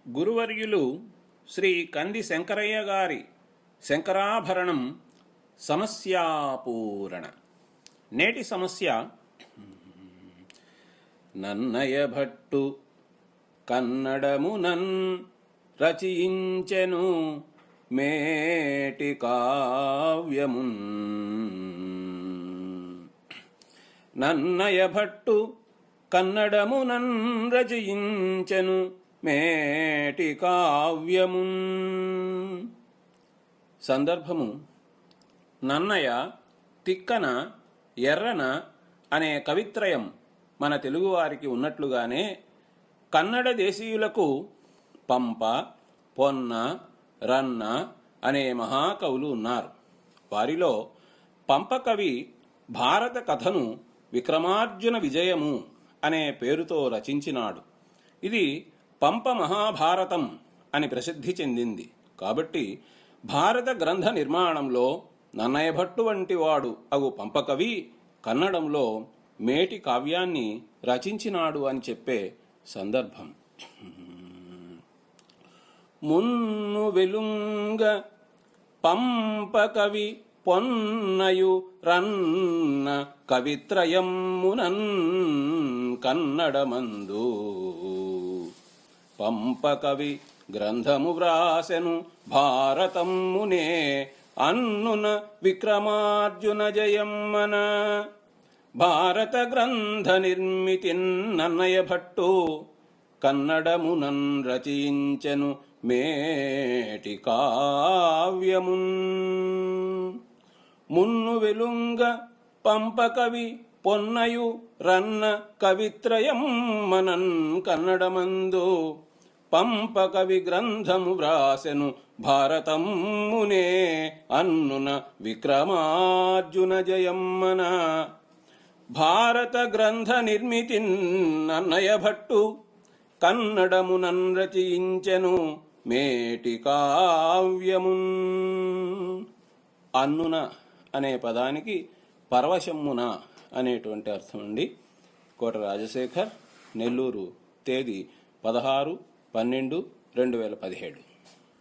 గురువర్యులు శ్రీ కంది శంకరయ్య గారి శంకరాభరణం సమస్యాపూరణ. నేటి సమస్య: నన్నయ భట్టు కన్నడమునన్ రచయించెను మేటి కావ్యమున్. నన్నయ భట్టు కన్నడమునన్ రచయించెను మేటి కావ్యమున్. సందర్భము: నన్నయ, తిక్కన, ఎర్రన అనే కవిత్రయం మన తెలుగువారికి ఉన్నట్లుగానే కన్నడ దేశీయులకు పంప, పొన్న, రన్న అనే మహాకవులు ఉన్నారు. వారిలో పంప కవి భారత కథను విక్రమార్జున విజయము అనే పేరుతో రచించినాడు. ఇది పంప మహాభారతం అని ప్రసిద్ధి చెందింది. కాబట్టి భారత గ్రంథ నిర్మాణంలో నన్నయ భట్టు వంటి వాడు అగు పంపకవి కన్నడంలో మేటి కావ్యాన్ని రచించినాడు అని చెప్పే సందర్భం. మున్ను వెలుంగ పంపకవి పొన్నయు రన్న కవిత్రయమునన్ కన్నడమందు. పంపకవి గ్రంథము వ్రాసెను భారతమ్మునే అన్నున విక్రమార్జున జయమ్మన. భారత గ్రంథ నిర్మితిన్ నన్నయ భట్టు కన్నడమునన్ రచించెను మేటి కావ్యమున్. మున్ను వెలుంగ పంపకవి పొన్నయు రన్న కవిత్రయం మనన్ కన్నడమందు. పంపకవి గ్రంథము వ్రాసెను భారతమ్మునే అన్నున విక్రమార్జున జయమ్మన. భారత గ్రంథ నిర్మితిన్ నన్నయ భట్టు కన్నడమునన్ రచయించెను మేటి కావ్యమున్. అన్నున అనే పదానికి పరవశమ్మున అనేటువంటి అర్థం అండి. కోట రాజశేఖర్, నెల్లూరు, తేదీ 16/12/2017.